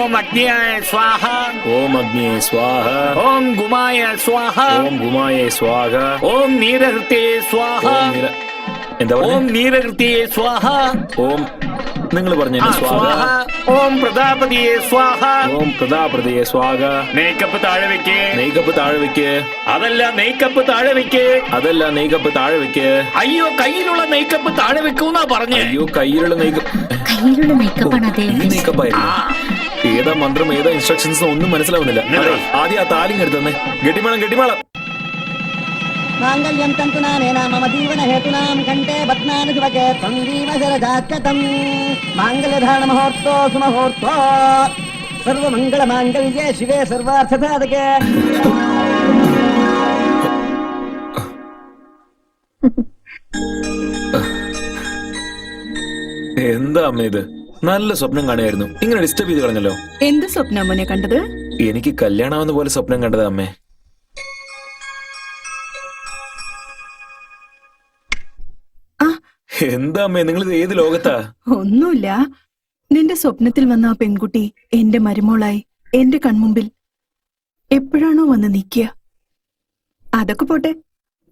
ओम अग्नियाय स्वाहा, ओम अग्नि स्वाहा, ओम गुमाय स्वाहा, ओम गुमाय स्वाहा, ओम नीरहृते स्वाहा, എന്താ ओम പറഞ്ഞേ? नीरहृते स्वाहा, ഓം നിങ്ങൾ പറഞ്ഞു സ്വാഹ. स्वाहा, ओम प्रजापतिये स्वाहा. ഓം പ്രതാപ്രതയെ സ്വാഹ. മേക്കപ്പ് താഴെ വെക്ക്. നെയ്ക്കപ്പ് താഴെ വെക്ക്. അതല്ല മേക്കപ്പ് താഴെ വെക്ക്. അതല്ല നെയ്ക്കപ്പ് താഴെ വെക്ക്. അയ്യോ കയ്യിലുള്ള മേക്കപ്പ് താഴെ വെക്കൂന്നാ പറഞ്ഞേ. അയ്യോ കയ്യിലുള്ള നെയ്ക്കപ്പ്. കയ്യിലുള്ള മേക്കപ്പാണ് ഈ അദ്ദേഹം. നെയ്ക്കപ്പായിരുന്നു. ഏതാ മന്ത്രം ഏതാ ഇൻസ്ട്രക്ഷൻസ് ഒന്നും മനസ്സിലാവുന്നില്ല. അതെ, ആദ്യം ആ താലിങ് എടുത്തന്നെ. ഗട്ടിമേളം ഗട്ടിമേളം. मांगल्यं तन्तुनानेन मम जीवनहेतूनां कण्ठे बध्नामि शिवके त्वं जीव शरदाख्यतं माङ्गल्यधारणमुहूर्तो सुमुहूर्तो सर्वमङ्गलमाङ्गल्ये शिवे सर्वार्थसाधके. എന്താ അമ്മ ഇത്? നല്ല സ്വപ്നം കാണുമായിരുന്നു. ഇങ്ങനെ ഡിസ്റ്റർബ് ചെയ്ത് കളഞ്ഞല്ലോ. എന്ത് സ്വപ്നം മോനെ കണ്ടത്? എനിക്ക് കല്യാണമാവുന്ന പോലെ സ്വപ്നം കണ്ടത് അമ്മേ. എന്താ അമ്മേ നിങ്ങൾ ഇത് ഏത് ലോകത്താ? ഒന്നുമില്ല. നിന്റെ സ്വപ്നത്തിൽ വന്ന ആ പെൺകുട്ടി എന്റെ മരുമോളായി എന്റെ കൺമുമ്പിൽ എപ്പോഴാണോ വന്ന് നിക്കുക. അതൊക്കെ പോട്ടെ,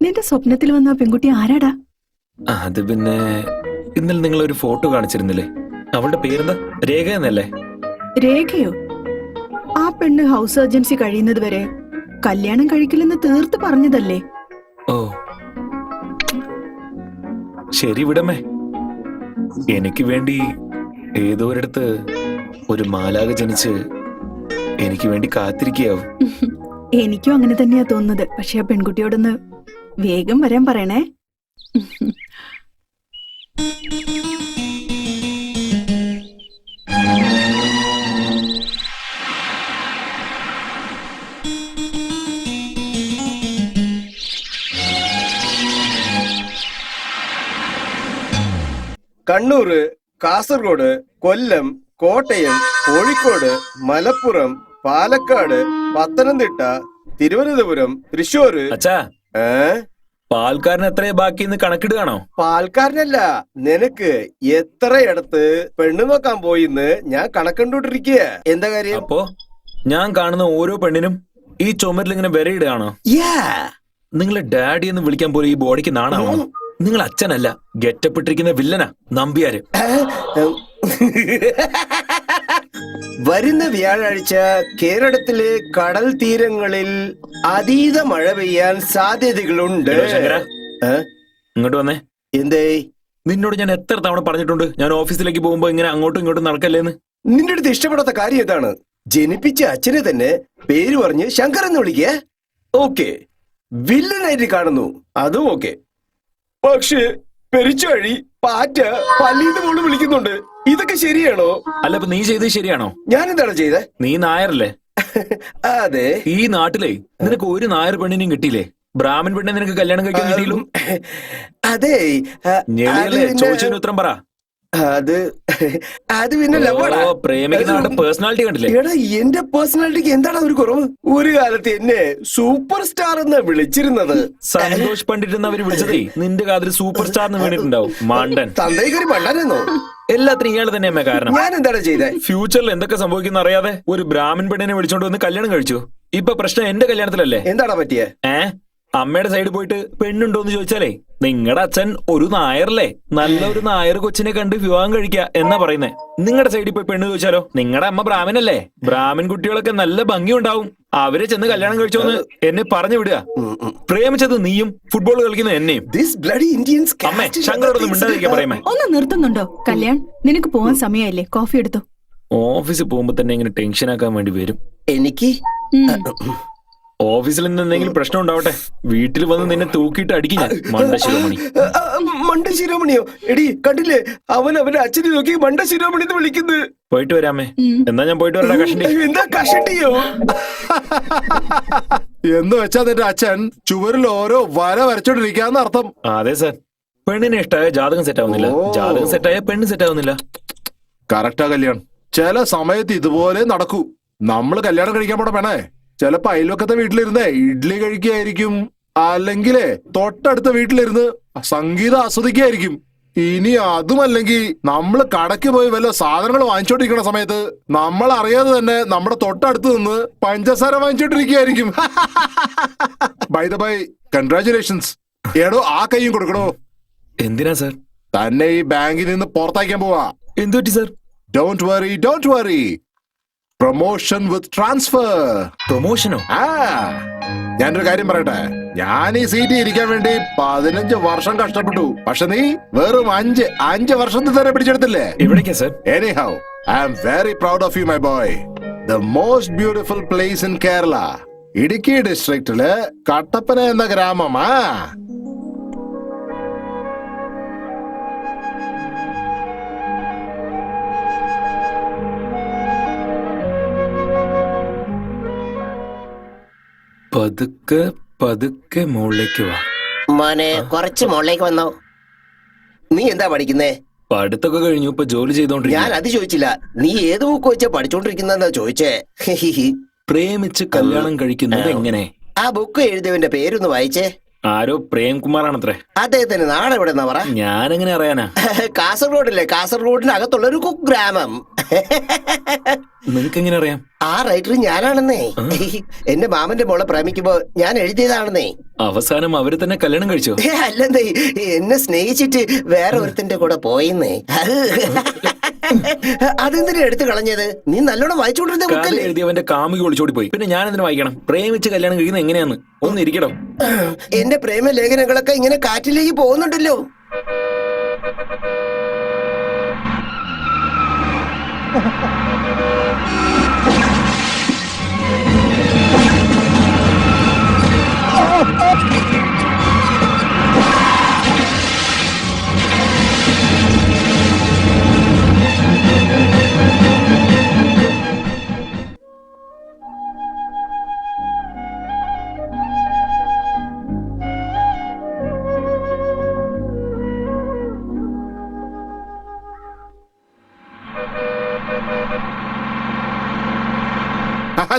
നിന്റെ സ്വപ്നത്തിൽ വന്ന ആ പെൺകുട്ടി ആരാടാ? അത് പിന്നെ ഇന്നലെ നിങ്ങൾ ഒരു ഫോട്ടോ കാണിച്ചിരുന്നില്ലേ? അവളുടെ പേരെന്താ? രേഖ എന്നല്ലേ? രേഖയോ? ആ പെണ്ണ് ഹൗസ് സർജൻസി കഴിയുന്നത് വരെ കല്യാണം കഴിക്കില്ലെന്ന് തീർത്ത് പറഞ്ഞതല്ലേ? ഓ ശരി വിടമേ. എനിക്ക് വേണ്ടി ഏതോ ഒരിടത്ത് ഒരു മാലാക ജനിച്ച് എനിക്ക് വേണ്ടി കാത്തിരിക്കുകയാവും. എനിക്കും അങ്ങനെ തന്നെയാ തോന്നുന്നത്. പക്ഷെ ആ പെൺകുട്ടിയോടൊന്ന് വേഗം വരാൻ പറയണേ. കണ്ണൂർ, കാസർഗോഡ്, കൊല്ലം, കോട്ടയം, കോഴിക്കോട്, മലപ്പുറം, പാലക്കാട്, പത്തനംതിട്ട, തിരുവനന്തപുരം, തൃശ്ശൂര്. അച്ഛാ, പാൽക്കാരൻ എത്രയാ ബാക്കിന്ന് കണക്കിടുകയാണോ? പാൽക്കാരനല്ല, നിനക്ക് എത്രയിടത്ത് പെണ്ണു നോക്കാൻ പോയിന്ന് ഞാൻ കണക്കണ്ടോണ്ടിരിക്കുക. എന്താ കാര്യം? അപ്പോ ഞാൻ കാണുന്ന ഓരോ പെണ്ണിനും ഈ ചുമരിൽ ഇങ്ങനെ വിരയിടുകയാണോ? നിങ്ങളെ ഡാഡി എന്ന് വിളിക്കാൻ പോലും ഈ ബോഡിക്ക് നാണാണോ? നിങ്ങൾ അച്ഛനല്ല, ഗെറ്റപ്പെട്ടിരിക്കുന്ന വില്ലനാ നമ്പിയാര്. വരുന്ന വ്യാഴാഴ്ച കേരളത്തിലെ കടൽ തീരങ്ങളിൽ അതീത മഴ പെയ്യാൻ സാധ്യതകളുണ്ട്. ഇങ്ങോട്ട് വന്നേ. എന്തേ? നിന്നോട് ഞാൻ എത്ര തവണ പറഞ്ഞിട്ടുണ്ട് ഞാൻ ഓഫീസിലേക്ക് പോകുമ്പോ ഇങ്ങനെ അങ്ങോട്ടും ഇങ്ങോട്ടും നടക്കല്ലേന്ന്? നിന്റെ അടുത്ത് ഇഷ്ടപ്പെടാത്ത കാര്യം ഏതാണ്? ജനിപ്പിച്ച അച്ഛനെ തന്നെ പേര് പറഞ്ഞ് ശങ്കർ എന്ന് വിളിക്കേ. ഓക്കെ, വില്ലനായിട്ട് കാണുന്നു, അതും ഓക്കെ. പക്ഷേ പെരിച്ചാഴി, പാറ്റ, പല്ലീന്ന് പോലും വിളിക്കുന്നുണ്ട്. ഇതൊക്കെ ശരിയാണോ? അല്ല, ഇപ്പൊ നീ ചെയ്തത് ശരിയാണോ? ഞാൻ എന്താണ് ചെയ്തേ? നീ നായരല്ലേ? അതെ. ഈ നാട്ടിലെ നിനക്ക് ഒരു നായർ പെണ്ണിനെയും കിട്ടിയില്ലേ? ബ്രാഹ്മൺ പെണ്ണെ നിനക്ക് കല്യാണം കഴിക്കാൻ കിട്ടിയില്ലോ? അതെ. ചോദിച്ചതിന് ഉത്തരം പറ. അത് പിന്നെ പ്രേമിക്കുന്ന പേഴ്സണാലിറ്റി കണ്ടില്ലേ? എടാ, എന്റെ പേഴ്സണാലിറ്റിക്ക് എന്താണ് ഒരു കുറവ്? ഒരു കാലത്ത് എന്നെ സൂപ്പർ സ്റ്റാർ എന്ന് വിളിച്ചിരുന്നത്. സന്തോഷ് പണ്ഡിറ്റ് എന്ന് അവര് വിളിച്ചതേ നിന്റെ കാതിൽ സൂപ്പർ സ്റ്റാർ എന്ന് വീണിട്ടുണ്ടാവും. മാണ്ടൻ തന്തേക്കൊരു മണ്ടനെന്നോ? എല്ലാത്തിനും ഇയാൾ തന്നെയമ്മ കാരണം. ഞാൻ എന്താണ് ചെയ്തേ? ഫ്യൂച്ചറിൽ എന്തൊക്കെ സംഭവിക്കുന്ന അറിയാതെ ഒരു ബ്രാഹ്മൺ പെണ്ണിനെ വിളിച്ചോണ്ട് വന്ന് കല്യാണം കഴിച്ചു. ഇപ്പൊ പ്രശ്നം എന്റെ കല്യാണത്തിലല്ലേ? എന്താടാ പറ്റിയേ? അമ്മയുടെ സൈഡ് പോയിട്ട് പെണ്ണുണ്ടോന്ന് ചോദിച്ചാലേ നിങ്ങളുടെ അച്ഛൻ ഒരു നായറല്ലേ, നല്ലൊരു നായർ കൊച്ചിനെ കണ്ട് വിവാഹം കഴിക്കുക എന്നാ പറയുന്നേ. നിങ്ങളുടെ സൈഡിൽ പോയി പെണ്ണ് ചോദിച്ചാലോ? നിങ്ങളുടെ അമ്മ ബ്രാഹ്മണല്ലേ, ബ്രാഹ്മൺ കുട്ടികളൊക്കെ നല്ല ഭംഗിയുണ്ടാവും, അവരെ ചെന്ന് കല്യാണം കഴിച്ചോന്ന് എന്നെ പറഞ്ഞു വിടുക. പ്രേമിച്ചത് നീയും ഫുട്ബോൾ കളിക്കുന്ന എന്നെയും. അമ്മേ, ശങ്കരോടൊന്നും മിണ്ടാതിരിക്കാൻ പറയുമേ. ഒന്ന് നിർത്തുന്നുണ്ടോ? കല്യാൺ, നിനക്ക് പോവാൻ സമയമായില്ലേ? കോഫി എടുത്തോ. ഓഫീസിൽ പോകുമ്പോ തന്നെ ഇങ്ങനെ ടെൻഷൻ ആക്കാൻ വേണ്ടി വരും എനിക്ക്. ഓഫീസിൽ നിന്ന് എന്തെങ്കിലും പ്രശ്നം ഉണ്ടാവട്ടെ, വീട്ടിൽ വന്ന് നിന്നെ തൂക്കിയിട്ട് അടിക്കും ഞാൻ. മണ്ടശിരോമണി. മണ്ടശിരോമണിയോ? എടി കണ്ടില്ലേ, അവന്റെ അച്ഛനെ നോക്കി മണ്ടശിരോമണി എന്ന് വിളിക്കുന്നത്. പോയിട്ട് വരാമേ. എന്നാ ഞാൻ പോയിട്ട് വരാ. കഷണ്ടി. എന്താ കഷണ്ടിയോ? എന്ന് വെച്ചാ നിന്റെ അച്ഛൻ ചുവരിൽ ഓരോ വര വരച്ചോണ്ടിരിക്കാന്ന് അർത്ഥം. അതെ സാർ. പെണ്ണിനെ ഇഷ്ടായ ജാതകം സെറ്റ് ആവുന്നില്ല, ജാതകം സെറ്റായ പെണ്ണ് സെറ്റ് ആവുന്നില്ല. കറക്റ്റാ കല്യാൺ. ചില സമയത്ത് ഇതുപോലെ നടക്കൂ. നമ്മള് കല്യാണം കഴിക്കാൻ പോണ വേണേ, ചിലപ്പോ അയൽവക്കത്തെ വീട്ടിലിരുന്നേ ഇഡ്ഡലി കഴിക്കുകയായിരിക്കും, അല്ലെങ്കിലേ തൊട്ടടുത്ത വീട്ടിലിരുന്ന് സംഗീതം ആസ്വദിക്കുകയായിരിക്കും. ഇനി അതുമല്ലെങ്കിൽ നമ്മള് കടയ്ക്ക് പോയി വല്ല സാധനങ്ങൾ വാങ്ങിച്ചോണ്ടിരിക്കുന്ന സമയത്ത് നമ്മൾ അറിയാതെ തന്നെ നമ്മുടെ തൊട്ടടുത്ത് നിന്ന് പഞ്ചസാര വാങ്ങിച്ചോണ്ടിരിക്കുകയായിരിക്കും. By the by, congratulations. എടോ ആ കൈയും കൊടുക്കണോ. എന്തിനാ സാർ? തന്നെ ഈ ബാങ്കിൽ നിന്ന് പുറത്തയക്കാൻ പോവാ. എന്തു പറ്റി sir? Don't worry. Promotion with transfer. പ്രൊമോഷനോ? ആ, ഞാനൊരു കാര്യം പറയട്ടെ. ഞാൻ ഈ സീറ്റിൽ ഇരിക്കാൻ വേണ്ടി 15 വർഷം കഷ്ടപ്പെട്ടു. പക്ഷെ നീ വെറും 5 വർഷത്തിൽ തന്നെ പിടിച്ചെടുത്തില്ലേ? എവിടേക്കാ sir? Anyhow, I am very proud of you, my boy. The most beautiful place in Kerala. Idukki ഡിസ്ട്രിക്റ്റില് കട്ടപ്പന എന്ന ഗ്രാമമാ. പതുക്കെ പതുക്കെ മുകളിലേക്ക് വാ. മോനെ കുറച്ച് മുകളിലേക്ക് വന്നോ. നീ എന്താ പഠിക്കുന്നേ? പഠിത്തൊക്കെ കഴിഞ്ഞു, ഇപ്പൊ ജോലി ഞാൻ ചെയ്തോണ്ടിരിക്കുന്നു. അത് ചോദിച്ചില്ല. നീ ഏത് ബുക്ക് വെച്ചാ പഠിച്ചോണ്ടിരിക്കുന്നെന്നാ ചോദിച്ചേ. പ്രേമിച്ച് കല്യാണം കഴിക്കുന്നത് എങ്ങനെ? ആ ബുക്ക് എഴുതിയവന്റെ പേരൊന്ന് വായിച്ചേ. ആരോ പ്രേംകുമാറാണത്രേ. അദ്ദേഹത്തിന് നാട് എവിടെന്നാ പറ? ഞാനെങ്ങനെ അറിയാനാ? കാസർഗോഡല്ലേ? കാസർഗോഡിനകത്തുള്ള ഒരു കുഗ്രാമം. നിനക്ക് എങ്ങനെ അറിയാം? ആ റൈറ്റർ ഞാനാണെന്നേ. എന്റെ മാമന്റെ മോളെ പ്രേമിക്കുമ്പോ ഞാൻ എഴുതിയതാണെന്നേ. അവസാനം അവര് തന്നെ കല്യാണം കഴിച്ചോ? അല്ലെന്നേ, എന്നെ സ്നേഹിച്ചിട്ട് വേറെ ഒരുത്തിന്റെ കൂടെ പോയിന്നേ. അതെന്തിനാ എടുത്തു കളഞ്ഞത്? നീ നല്ലോണം വായിച്ചോണ്ടിരുന്ന കഥ ബുക്കല്ലേ? എഴുതിയവന്റെ കാമുകി ഒളിച്ചോടി പോയി. പിന്നെ ഞാൻ എന്തിനു വായിക്കണം? പ്രേമിച്ച് കല്യാണം കഴിക്കുന്നത് എങ്ങനെയാന്ന് ഒന്ന് ഇരിക്കടോ. എന്റെ പ്രേമ ലേഖനങ്ങളൊക്കെ ഇങ്ങനെ കാറ്റിലേക്ക് പോകുന്നുണ്ടല്ലോ.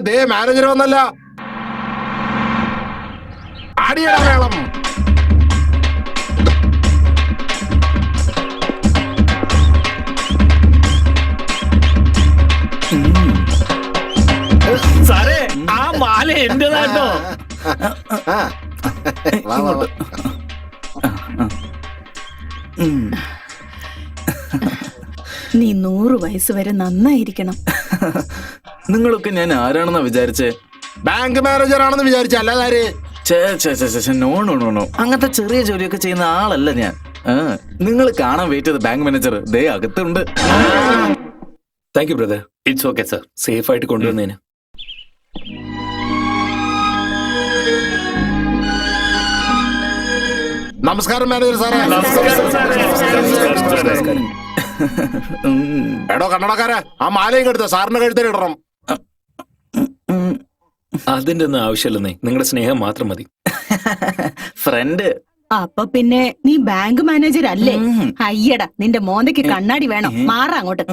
ദേ മാനേജർ വന്നല്ല. അടിയട വേളം. സാറേ, ആ മാല എന്റേതാട്ടോ. നീ 100 വയസ്സ് വരെ നന്നായിരിക്കണം. നിങ്ങളൊക്കെ ഞാൻ ആരാണെന്നാ വിചാരിച്ചേ? ബാങ്ക് മാനേജർ ആണെന്ന് വിചാരിച്ച അല്ലാതാര്? നോ നോ നോ നോ, അങ്ങനത്തെ ചെറിയ ജോലിയൊക്കെ ചെയ്യുന്ന ആളല്ല ഞാൻ. നിങ്ങൾ കാണാൻ വെയിറ്റ് ചെയ്ത ബാങ്ക് മാനേജർ ദേ അകത്തുണ്ട്. Thank you brother. It's okay sir. Safe ആയിട്ട് കൊണ്ടുവന്നതിന്. നമസ്കാരം മാനേജർ സാറേ. നമസ്കാരം. എടോ കണ്ണടക്കാരാ, ആ മാലയും കെടുത്ത സാറിന്റെ കഴുത്തിൽ ഇടണം. അതിന്റെ ഒന്നും ആവശ്യമില്ലെന്നേ, നിങ്ങളുടെ സ്നേഹം മാത്രം മതി. ഫ്രണ്ട്. അപ്പൊ പിന്നെ നീ ബാങ്ക് മാനേജർ അല്ലേ? അയ്യടാ, നിന്റെ മോന്തയ്ക്ക് കണ്ണാടി വേണം. മാറാ അങ്ങോട്ട്.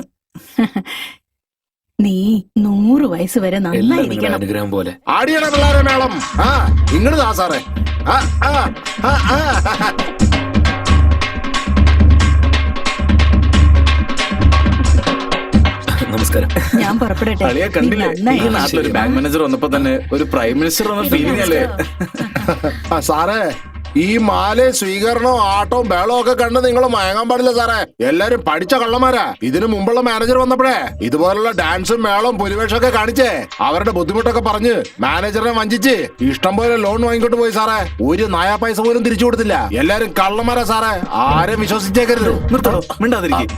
നീ 100 വയസ്സ് വരെ എല്ലാം നിങ്ങളുടെ നന്നായിരിക്കണം. അനുഗ്രഹം പോലെ. ആടിയട പിള്ളേരെ മേളം. ആ ഇങ്ങോട്ട് താ സാറേ. ആ ആ ആ ആ. നമസ്കാരം. ഞാൻ പുറപ്പെടട്ടെ. അളിയ നീ കണ്ടില്ലേ, ഈ നന്നായി. നാട്ടിലൊരു ബാങ്ക് മാനേജർ വന്നപ്പോ തന്നെ ഒരു പ്രൈം മിനിസ്റ്റർ വന്ന ഫീലിംഗ് അല്ലേ? ആ സാറേ, ഈ മാല സ്വീകരണവും ആട്ടവും ബേളവും ഒക്കെ കണ്ട് നിങ്ങൾ മയങ്ങാൻ പാടില്ല സാറേ. എല്ലാരും പഠിച്ച കള്ളന്മാരാ. ഇതിനു മുമ്പുള്ള മാനേജർ വന്നപ്പോഴേ ഇതുപോലുള്ള ഡാൻസും മേളവും പുലിവേഷമൊക്കെ കാണിച്ചേ അവരുടെ ബുദ്ധിമുട്ടൊക്കെ പറഞ്ഞ് മാനേജറിനെ വഞ്ചിച്ച് ഇഷ്ടം പോലെ ലോൺ വാങ്ങിക്കൊണ്ട് പോയി സാറേ. ഒരു നയാ പൈസ പോലും തിരിച്ചു കൊടുത്തില്ല. എല്ലാരും കള്ളന്മാരാ സാറേ. ആരും വിശ്വസിച്ചേക്കരുത്. നിർത്തോ, മിണ്ടാതിരിക്കും.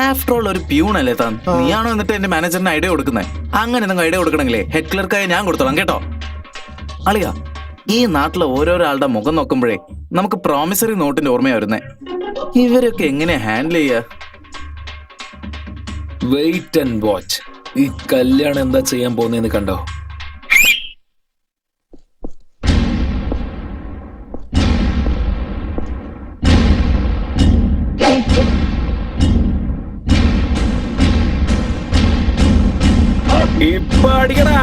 ആഫ്റ്റർ ഓൾ ഒരു പ്യൂൺ അല്ലേ താൻ? നീയാണോ എന്നിട്ട് എന്റെ മാനേജറിന് ഐഡിയ കൊടുക്കുന്നത്? അങ്ങനെ നിങ്ങൾ ഐഡിയ കൊടുക്കണമെങ്കിലേ ഹെഡ് ക്ലർക്കായി ഞാൻ കൊടുത്തോളാം കേട്ടോ. അളിയാ, ഈ നാട്ടിലെ ഓരോരോ ആളുടെ മുഖം നോക്കുമ്പോഴേ നമുക്ക് പ്രോമിസറി നോട്ടിന്റെ ഓർമ്മയാ വരുന്നേ. ഇവരൊക്കെ എങ്ങനെ ഹാൻഡിൽ ചെയ്യാ? Wait and watch. ഈ കല്യാണം എന്താ ചെയ്യാൻ പോകുന്നതെന്ന് കണ്ടോ? ഇപ്പൊ അടിക്കടാ.